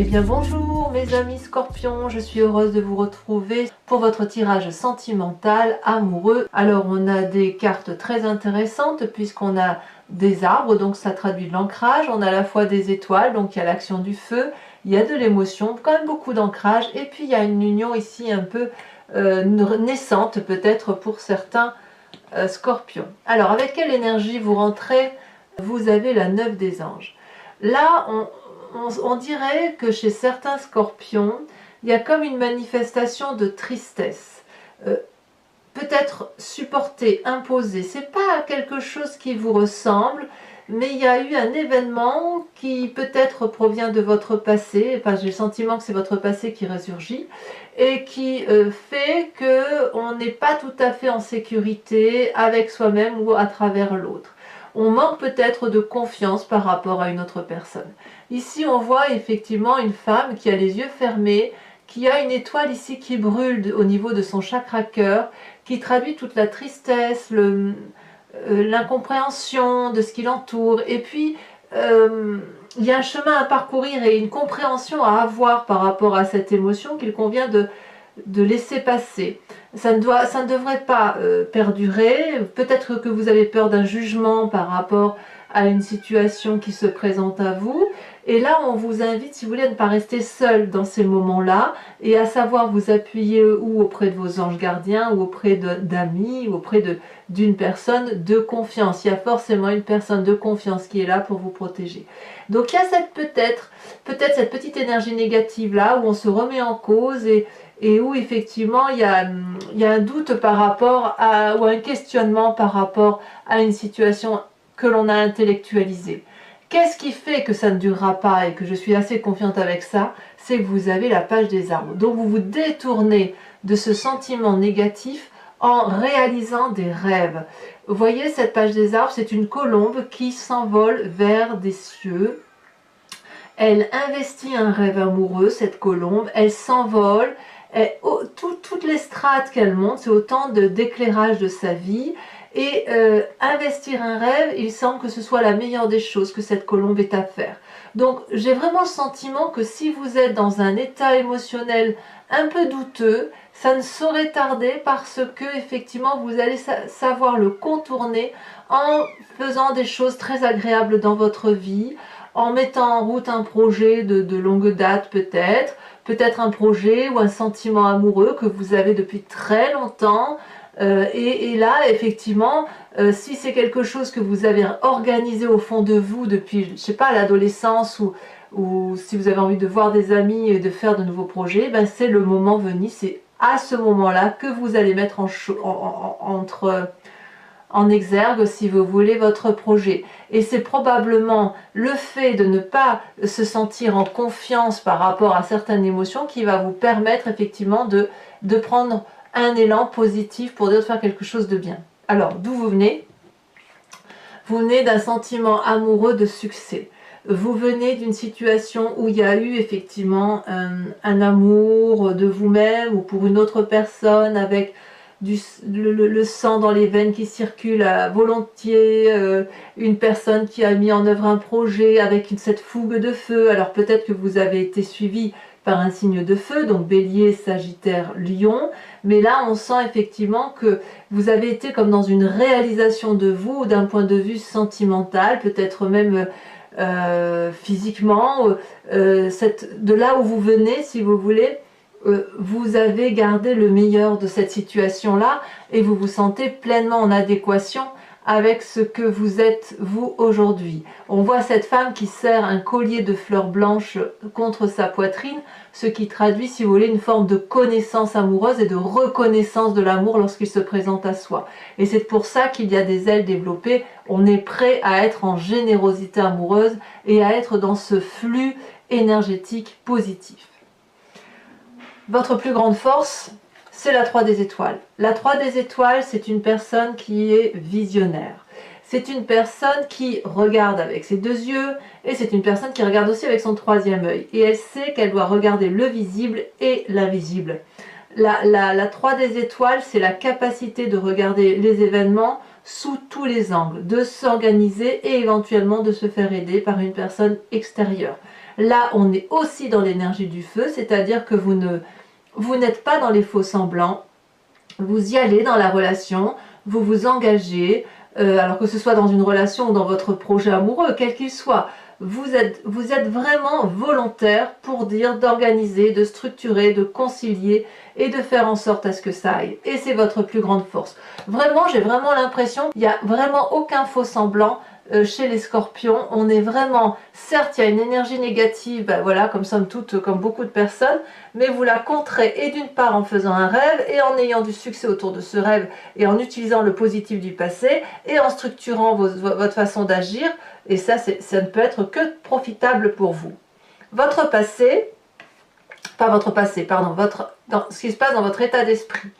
Eh bien bonjour mes amis scorpions, je suis heureuse de vous retrouver pour votre tirage sentimental amoureux. Alors on a des cartes très intéressantes puisqu'on a des arbres, donc ça traduit de l'ancrage, on a à la fois des étoiles, donc il y a l'action du feu, il y a de l'émotion, quand même beaucoup d'ancrage, et puis il y a une union ici un peu naissante peut-être pour certains scorpions. Alors avec quelle énergie vous rentrez? Vous avez la 9 des anges. Là on dirait que chez certains scorpions, il y a comme une manifestation de tristesse. Peut-être supporté, imposé. C'est pas quelque chose qui vous ressemble, mais il y a eu un événement qui peut-être provient de votre passé. Enfin, j'ai le sentiment que c'est votre passé qui ressurgit et qui fait qu'on n'est pas tout à fait en sécurité avec soi-même ou à travers l'autre. On manque peut-être de confiance par rapport à une autre personne. Ici, on voit effectivement une femme qui a les yeux fermés, qui a une étoile ici qui brûle au niveau de son chakra cœur, qui traduit toute la tristesse, l'incompréhension de ce qui l'entoure. Et puis, il y a un chemin à parcourir et une compréhension à avoir par rapport à cette émotion qu'il convient de laisser passer. Ça ne devrait pas perdurer. Peut-être que vous avez peur d'un jugement par rapport à une situation qui se présente à vous. Et là, on vous invite, si vous voulez, à ne pas rester seul dans ces moments-là et à savoir vous appuyer ou auprès de vos anges gardiens ou auprès d'amis ou auprès d'une personne de confiance. Il y a forcément une personne de confiance qui est là pour vous protéger. Donc il y a peut-être cette petite énergie négative là où on se remet en cause et où effectivement il y a un doute par rapport ou un questionnement par rapport à une situation que l'on a intellectualisée. Qu'est-ce qui fait que ça ne durera pas et que je suis assez confiante avec ça? C'est que vous avez la page des arbres. Donc vous vous détournez de ce sentiment négatif en réalisant des rêves. Vous voyez cette page des arbres, c'est une colombe qui s'envole vers des cieux. Elle investit un rêve amoureux, cette colombe, elle s'envole. Toutes les strates qu'elle monte, c'est autant d'éclairage de sa vie. Et investir un rêve, il semble que ce soit la meilleure des choses que cette colombe ait à faire. Donc j'ai vraiment le sentiment que si vous êtes dans un état émotionnel un peu douteux, ça ne saurait tarder parce que effectivement vous allez savoir le contourner en faisant des choses très agréables dans votre vie, en mettant en route un projet de longue date peut-être un projet ou un sentiment amoureux que vous avez depuis très longtemps. Et là, effectivement, si c'est quelque chose que vous avez organisé au fond de vous depuis, je ne sais pas, l'adolescence ou si vous avez envie de voir des amis et de faire de nouveaux projets, ben c'est le moment venu, c'est à ce moment-là que vous allez mettre en exergue, si vous voulez, votre projet. Et c'est probablement le fait de ne pas se sentir en confiance par rapport à certaines émotions qui va vous permettre effectivement de prendre un élan positif pour dire de faire quelque chose de bien. Alors, d'où vous venez? Vous venez d'un sentiment amoureux de succès. Vous venez d'une situation où il y a eu effectivement un amour de vous-même ou pour une autre personne avec le sang dans les veines qui circule à volontiers, une personne qui a mis en œuvre un projet avec cette fougue de feu. Alors peut-être que vous avez été suivi par un signe de feu, donc Bélier, Sagittaire, Lion, mais là on sent effectivement que vous avez été comme dans une réalisation de vous d'un point de vue sentimental, peut-être même physiquement, de là où vous venez, si vous voulez, vous avez gardé le meilleur de cette situation-là et vous vous sentez pleinement en adéquation avec ce que vous êtes vous aujourd'hui. On voit cette femme qui serre un collier de fleurs blanches contre sa poitrine, ce qui traduit, si vous voulez, une forme de connaissance amoureuse et de reconnaissance de l'amour lorsqu'il se présente à soi. Et c'est pour ça qu'il y a des ailes développées, on est prêt à être en générosité amoureuse et à être dans ce flux énergétique positif. Votre plus grande force, c'est la 3 des étoiles. La 3 des étoiles, c'est une personne qui est visionnaire. C'est une personne qui regarde avec ses deux yeux et c'est une personne qui regarde aussi avec son troisième œil. Et elle sait qu'elle doit regarder le visible et l'invisible. La 3 des étoiles, c'est la capacité de regarder les événements sous tous les angles, de s'organiser et éventuellement de se faire aider par une personne extérieure. Là, on est aussi dans l'énergie du feu, c'est-à-dire que vous n'êtes pas dans les faux semblants, vous y allez dans la relation, vous vous engagez, alors que ce soit dans une relation ou dans votre projet amoureux, quel qu'il soit, vous êtes vraiment volontaire pour dire d'organiser, de structurer, de concilier et de faire en sorte à ce que ça aille. Et c'est votre plus grande force. Vraiment, j'ai vraiment l'impression qu'il n'y a vraiment aucun faux semblant chez les scorpions. On est vraiment, certes il y a une énergie négative, ben voilà, comme somme toute, comme beaucoup de personnes, mais vous la contrez et d'une part en faisant un rêve et en ayant du succès autour de ce rêve et en utilisant le positif du passé et en structurant votre façon d'agir, et ça ne peut être que profitable pour vous. Votre passé, pas votre passé, pardon, ce qui se passe dans votre état d'esprit.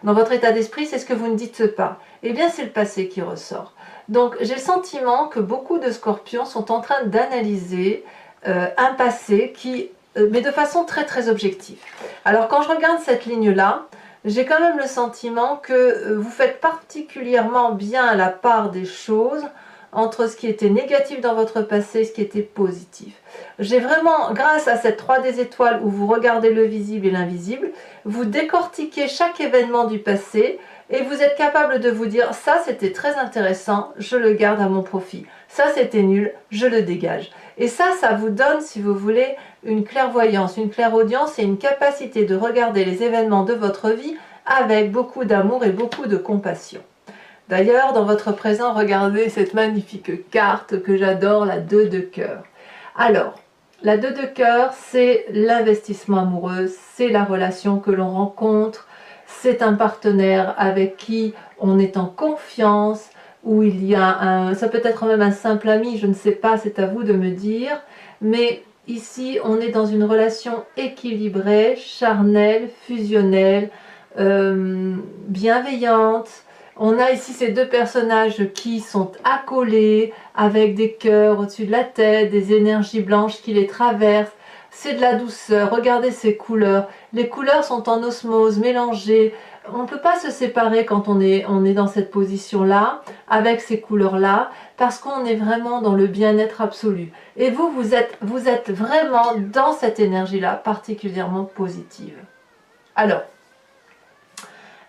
Dans votre état d'esprit, c'est ce que vous ne dites pas. Eh bien, c'est le passé qui ressort. Donc, j'ai le sentiment que beaucoup de scorpions sont en train d'analyser un passé mais de façon très très objective. Alors, quand je regarde cette ligne-là, j'ai quand même le sentiment que vous faites particulièrement bien la part des choses entre ce qui était négatif dans votre passé et ce qui était positif. J'ai vraiment, grâce à cette 3D étoiles où vous regardez le visible et l'invisible, vous décortiquez chaque événement du passé et vous êtes capable de vous dire ça c'était très intéressant, je le garde à mon profit. Ça c'était nul, je le dégage. Et ça vous donne, si vous voulez, une clairvoyance, une clairaudience et une capacité de regarder les événements de votre vie avec beaucoup d'amour et beaucoup de compassion. D'ailleurs, dans votre présent, regardez cette magnifique carte que j'adore, la 2 de cœur. Alors, la 2 de cœur, c'est l'investissement amoureux, c'est la relation que l'on rencontre, c'est un partenaire avec qui on est en confiance, où il y a ça peut être même un simple ami, je ne sais pas, c'est à vous de me dire, mais ici, on est dans une relation équilibrée, charnelle, fusionnelle, bienveillante. On a ici ces deux personnages qui sont accolés, avec des cœurs au-dessus de la tête, des énergies blanches qui les traversent. C'est de la douceur, regardez ces couleurs. Les couleurs sont en osmose, mélangées. On ne peut pas se séparer quand on est dans cette position-là, avec ces couleurs-là, parce qu'on est vraiment dans le bien-être absolu. Et vous êtes vraiment dans cette énergie-là, particulièrement positive. Alors,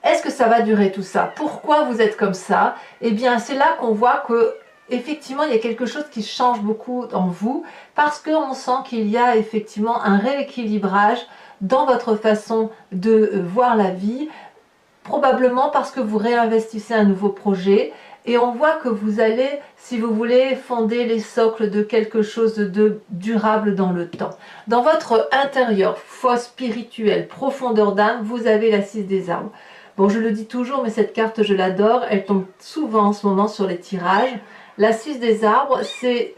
est-ce que ça va durer tout ça? Pourquoi vous êtes comme ça? Eh bien, c'est là qu'on voit que effectivement, il y a quelque chose qui change beaucoup en vous, parce qu'on sent qu'il y a effectivement un rééquilibrage dans votre façon de voir la vie, probablement parce que vous réinvestissez un nouveau projet, et on voit que vous allez, si vous voulez, fonder les socles de quelque chose de durable dans le temps. Dans votre intérieur, foi spirituelle, profondeur d'âme, vous avez la 6 des arbres. Bon, je le dis toujours, mais cette carte, je l'adore. Elle tombe souvent en ce moment sur les tirages. La 6 des arbres, c'est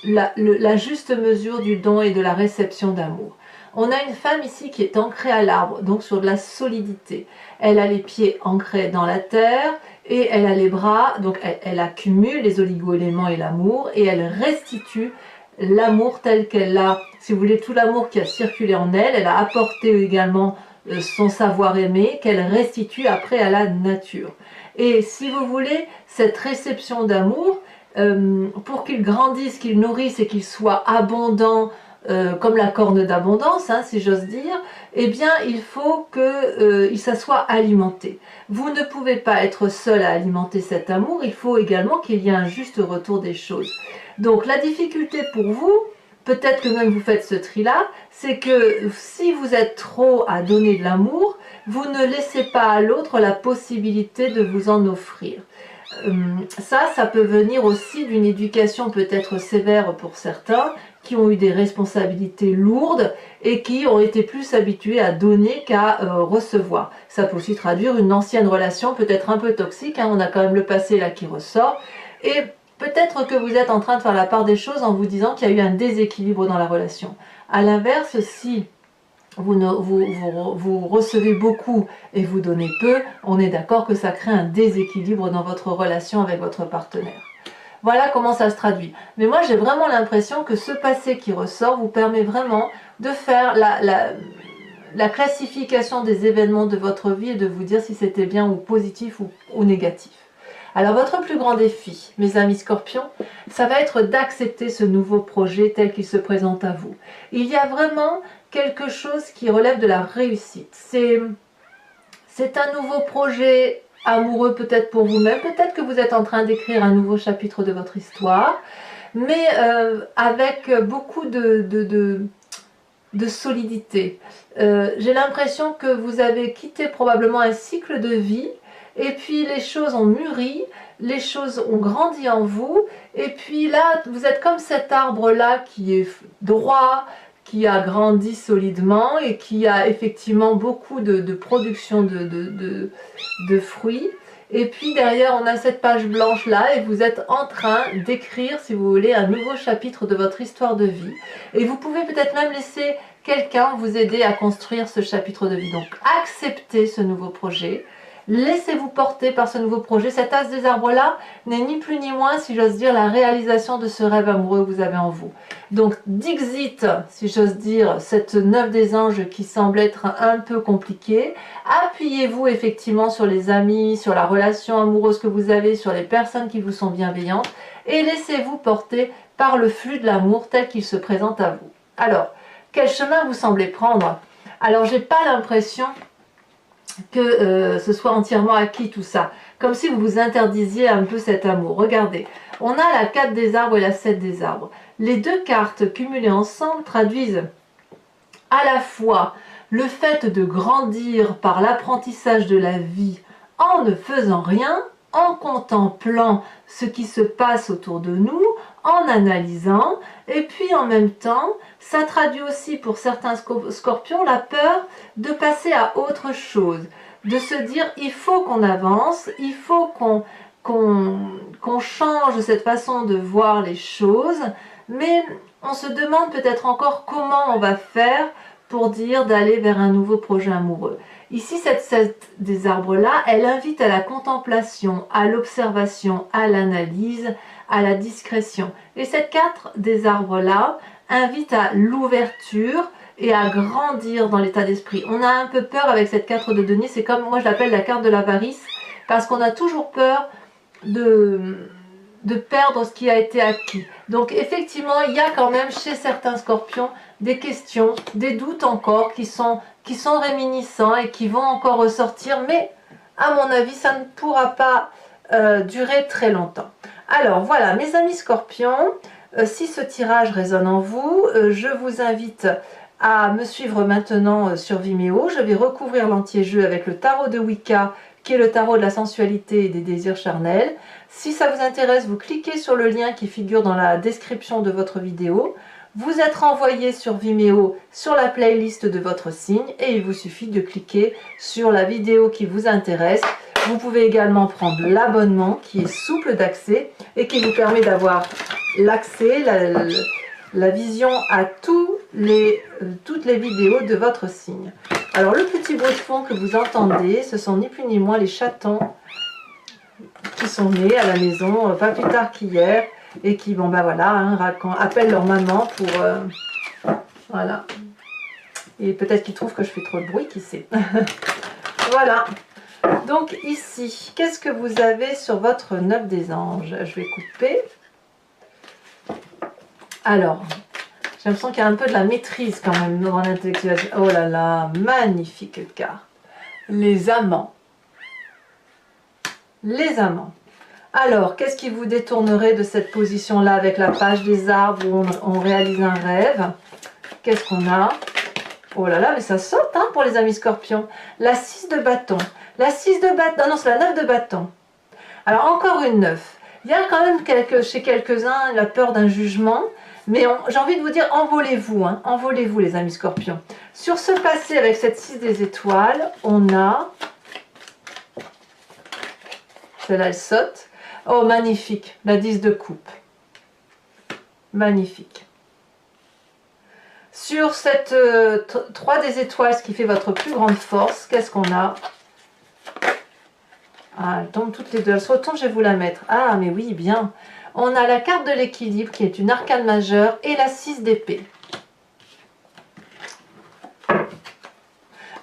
la juste mesure du don et de la réception d'amour. On a une femme ici qui est ancrée à l'arbre, donc sur de la solidité. Elle a les pieds ancrés dans la terre et elle a les bras, donc elle accumule les oligo-éléments et l'amour, et elle restitue l'amour tel qu'elle a, si vous voulez, tout l'amour qui a circulé en elle. Elle a apporté également son savoir-aimer qu'elle restitue après à la nature. Et si vous voulez, cette réception d'amour, pour qu'il grandisse, qu'il nourrisse et qu'il soit abondant, comme la corne d'abondance, hein, si j'ose dire, eh bien il faut que ça soit alimenté. Vous ne pouvez pas être seul à alimenter cet amour, il faut également qu'il y ait un juste retour des choses. Donc la difficulté pour vous, peut-être que même vous faites ce tri-là, c'est que si vous êtes trop à donner de l'amour, vous ne laissez pas à l'autre la possibilité de vous en offrir. Ça peut venir aussi d'une éducation peut-être sévère pour certains, qui ont eu des responsabilités lourdes et qui ont été plus habitués à donner qu'à recevoir. Ça peut aussi traduire une ancienne relation peut-être un peu toxique, hein, on a quand même le passé là qui ressort, et peut-être que vous êtes en train de faire la part des choses en vous disant qu'il y a eu un déséquilibre dans la relation. A l'inverse, si vous recevez beaucoup et vous donnez peu, on est d'accord que ça crée un déséquilibre dans votre relation avec votre partenaire. Voilà comment ça se traduit. Mais moi j'ai vraiment l'impression que ce passé qui ressort vous permet vraiment de faire la classification des événements de votre vie et de vous dire si c'était bien ou positif ou négatif. Alors votre plus grand défi, mes amis scorpions, ça va être d'accepter ce nouveau projet tel qu'il se présente à vous. Il y a vraiment quelque chose qui relève de la réussite. C'est un nouveau projet amoureux peut-être pour vous-même, peut-être que vous êtes en train d'écrire un nouveau chapitre de votre histoire, mais avec beaucoup de solidité. J'ai l'impression que vous avez quitté probablement un cycle de vie, et puis les choses ont mûri, les choses ont grandi en vous, et puis là, vous êtes comme cet arbre-là qui est droit, qui a grandi solidement et qui a effectivement beaucoup de production de fruits. Et puis derrière, on a cette page blanche-là et vous êtes en train d'écrire, si vous voulez, un nouveau chapitre de votre histoire de vie. Et vous pouvez peut-être même laisser quelqu'un vous aider à construire ce chapitre de vie. Donc, acceptez ce nouveau projet. Laissez-vous porter par ce nouveau projet. Cet as des arbres-là n'est ni plus ni moins, si j'ose dire, la réalisation de ce rêve amoureux que vous avez en vous. Donc, dixit, si j'ose dire, cette 9 des anges qui semble être un peu compliquée. Appuyez-vous effectivement sur les amis, sur la relation amoureuse que vous avez, sur les personnes qui vous sont bienveillantes et laissez-vous porter par le flux de l'amour tel qu'il se présente à vous. Alors, quel chemin vous semblez prendre? Alors, j'ai pas l'impression que ce soit entièrement acquis tout ça, comme si vous vous interdisiez un peu cet amour. Regardez, on a la 4 des arbres et la 7 des arbres. Les deux cartes cumulées ensemble traduisent à la fois le fait de grandir par l'apprentissage de la vie en ne faisant rien, en contemplant ce qui se passe autour de nous, en analysant, et puis en même temps, ça traduit aussi pour certains scorpions la peur de passer à autre chose, de se dire il faut qu'on avance, il faut qu'on change cette façon de voir les choses, mais on se demande peut-être encore comment on va faire pour dire d'aller vers un nouveau projet amoureux. Ici, cette 7 des arbres-là, elle invite à la contemplation, à l'observation, à l'analyse, à la discrétion. Et cette 4 des arbres-là invite à l'ouverture et à grandir dans l'état d'esprit. On a un peu peur avec cette 4 de denier, c'est comme, moi je l'appelle la carte de l'avarice, parce qu'on a toujours peur de perdre ce qui a été acquis. Donc effectivement, il y a quand même chez certains scorpions des questions, des doutes encore qui sont réminiscents et qui vont encore ressortir, mais à mon avis, ça ne pourra pas durer très longtemps. Alors voilà, mes amis scorpions, si ce tirage résonne en vous, je vous invite à me suivre maintenant sur Vimeo. Je vais recouvrir l'entier-jeu avec le tarot de Wicca, qui est le tarot de la sensualité et des désirs charnels. Si ça vous intéresse, vous cliquez sur le lien qui figure dans la description de votre vidéo. Vous êtes renvoyé sur Vimeo sur la playlist de votre signe et il vous suffit de cliquer sur la vidéo qui vous intéresse. Vous pouvez également prendre l'abonnement qui est souple d'accès et qui vous permet d'avoir l'accès, la vision à toutes les vidéos de votre signe. Alors le petit bruit de fond que vous entendez, ce sont ni plus ni moins les chatons qui sont nés à la maison pas plus tard qu'hier et qui, bon ben voilà, hein, appellent leur maman pour... voilà. Et peut-être qu'ils trouvent que je fais trop de bruit, qui sait. Voilà. Donc ici, qu'est-ce que vous avez sur votre 9 des anges? Je vais couper. Alors, j'ai l'impression qu'il y a un peu de la maîtrise quand même dans l'intellectuel. Oh là là, magnifique carte. Les amants. Les amants. Alors, qu'est-ce qui vous détournerait de cette position-là avec la page des arbres où on réalise un rêve? Qu'est-ce qu'on a? Oh là là, mais ça saute hein, pour les amis scorpions. La 6 de bâton. La 6 de bâton. Non, non, c'est la 9 de bâton. Alors, encore une 9. Il y a quand même chez quelques-uns la peur d'un jugement. Mais j'ai envie de vous dire, envolez-vous. Hein, envolez-vous, les amis scorpions. Sur ce passé, avec cette 6 des étoiles, on a... Celle-là, elle saute. Oh, magnifique. La 10 de coupe. Magnifique. Sur cette 3 des étoiles, ce qui fait votre plus grande force, qu'est-ce qu'on a? Ah, elles tombent toutes les deux. Elles se retournent, je vais vous la mettre. Ah, mais oui, bien. On a la carte de l'équilibre, qui est une arcane majeure, et la 6 d'épée.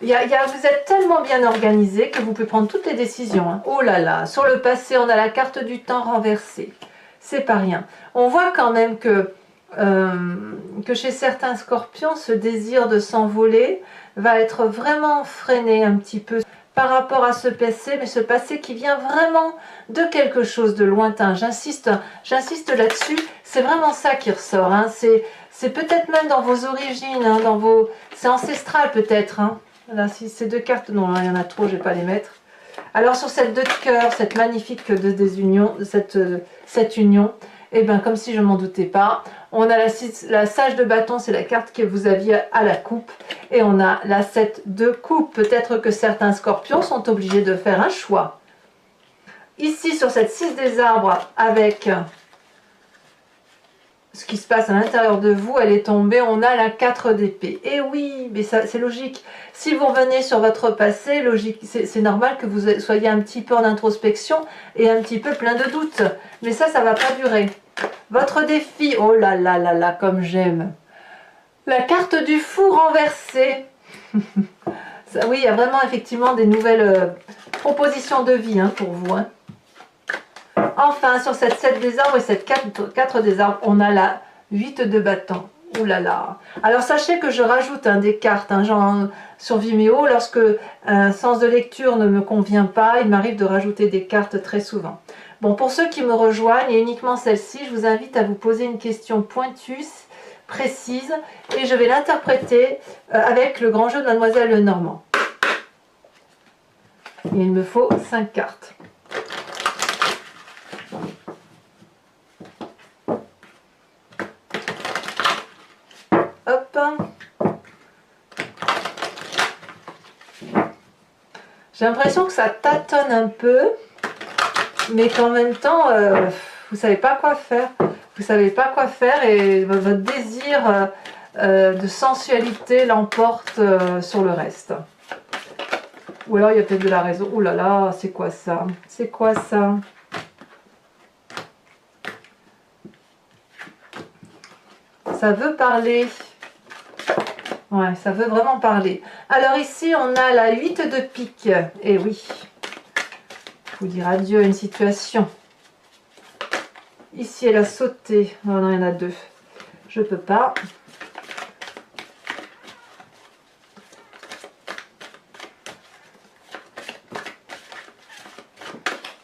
Vous êtes tellement bien organisé que vous pouvez prendre toutes les décisions. Hein. Oh là là, sur le passé, on a la carte du temps renversée. C'est pas rien. On voit quand même que chez certains scorpions, ce désir de s'envoler va être vraiment freiné un petit peu par rapport à ce passé, mais ce passé qui vient vraiment de quelque chose de lointain. J'insiste là-dessus, c'est vraiment ça qui ressort. Hein. C'est peut-être même dans vos origines, hein, c'est ancestral peut-être. Hein. Là, si ces deux cartes, non, il y en a trop, je ne vais pas les mettre. Alors sur cette 2 de cœur, cette magnifique désunion, cette union, et bien comme si je m'en doutais pas, on a la sage de bâton, c'est la carte que vous aviez à la coupe, et on a la 7 de coupe. Peut-être que certains scorpions sont obligés de faire un choix. Ici sur cette 6 des arbres, avec ce qui se passe à l'intérieur de vous, elle est tombée, on a la 4 d'épée. Et oui, mais c'est logique. Si vous revenez sur votre passé, logique, c'est normal que vous soyez un petit peu en introspection et un petit peu plein de doutes. Mais ça ne va pas durer. Votre défi, oh là là là là, comme j'aime. La carte du fou renversée. Oui, il y a vraiment effectivement des nouvelles propositions de vie hein, pour vous. Hein. Enfin, sur cette 7 des arbres et cette 4 des arbres, on a la 8 de bâton. Ouh là là. Alors sachez que je rajoute des cartes genre, sur Vimeo. Lorsque un sens de lecture ne me convient pas, il m'arrive de rajouter des cartes très souvent. Bon, pour ceux qui me rejoignent, et uniquement celle-ci, je vous invite à vous poser une question pointue, précise, et je vais l'interpréter avec le grand jeu de Mademoiselle Lenormand. Et il me faut 5 cartes. Hop. J'ai l'impression que ça tâtonne un peu, mais qu'en même temps, vous ne savez pas quoi faire. Vous ne savez pas quoi faire et votre désir de sensualité l'emporte sur le reste. Ou alors il y a peut-être de la raison. Ouh là là, c'est quoi ça? C'est quoi ça? Ça veut parler. Ouais, ça veut vraiment parler. Alors ici, on a la 8 de pique. Et oui, il faut dire adieu à une situation. Ici, elle a sauté. Oh non, il y en a 2. Je peux pas.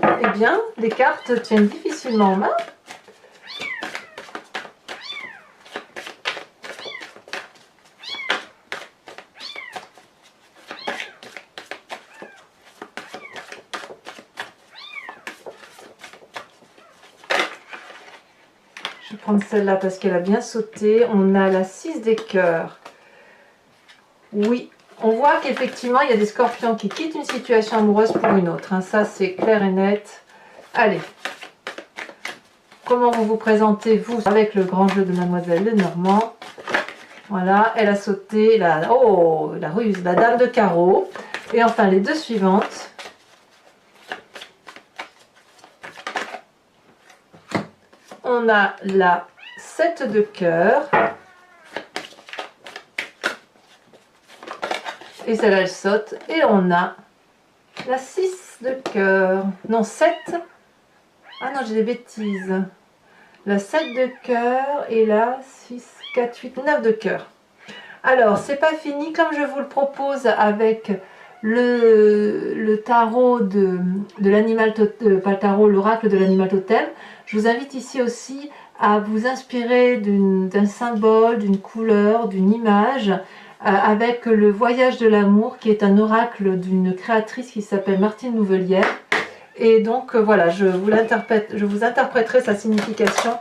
Eh bien, les cartes tiennent difficilement en main. Je vais prendre celle-là parce qu'elle a bien sauté. On a la 6 des cœurs. Oui, on voit qu'effectivement, il y a des scorpions qui quittent une situation amoureuse pour une autre. Hein. Ça, c'est clair et net. Allez. Comment vous vous présentez, vous, avec le grand jeu de Mademoiselle Lenormand? Voilà, elle a sauté. La ruse, la dame de carreau. Et enfin, les 2 suivantes. On a la 7 de cœur. Et celle-là, elle saute. Et on a la 6 de cœur. Non, 7. Ah non, j'ai des bêtises. La 7 de cœur et la 6, 4, 8, 9 de cœur. Alors, c'est pas fini. Comme je vous le propose avec le tarot de l'animal totem, pas le tarot, l'oracle de l'animal totem, je vous invite ici aussi à vous inspirer d'un symbole, d'une couleur, d'une image, avec le voyage de l'amour, qui est un oracle d'une créatrice qui s'appelle Martine Nouvelière. Et donc voilà, je vous interpréterai sa signification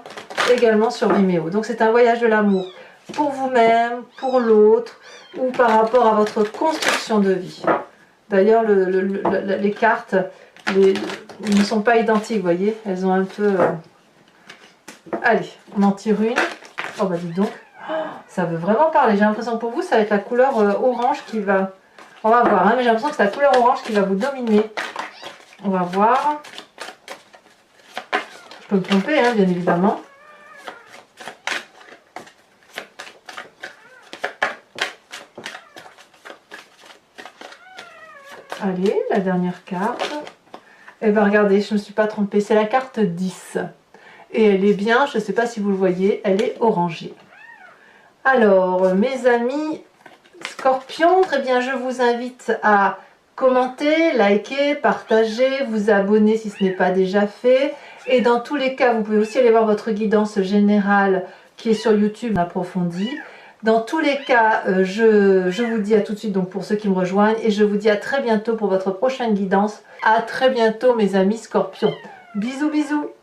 également sur Vimeo. Donc c'est un voyage de l'amour pour vous-même, pour l'autre, ou par rapport à votre construction de vie. D'ailleurs, les cartes ne sont pas identiques, vous voyez, elles ont un peu... Allez, on en tire une. Oh bah dis donc, ça veut vraiment parler. J'ai l'impression que pour vous, ça va être la couleur orange qui va... On va voir, hein, mais j'ai l'impression que c'est la couleur orange qui va vous dominer. On va voir. Je peux me tromper, hein, bien évidemment. Allez, la dernière carte. Et bien regardez, je ne me suis pas trompée, c'est la carte 10. Et elle est bien, je ne sais pas si vous le voyez, elle est orangée. Alors, mes amis Scorpions, très bien, je vous invite à commenter, liker, partager, vous abonner si ce n'est pas déjà fait. Et dans tous les cas, vous pouvez aussi aller voir votre guidance générale qui est sur YouTube approfondie. Dans tous les cas, je vous dis à tout de suite donc pour ceux qui me rejoignent et je vous dis à très bientôt pour votre prochaine guidance. À très bientôt mes amis Scorpions. Bisous bisous.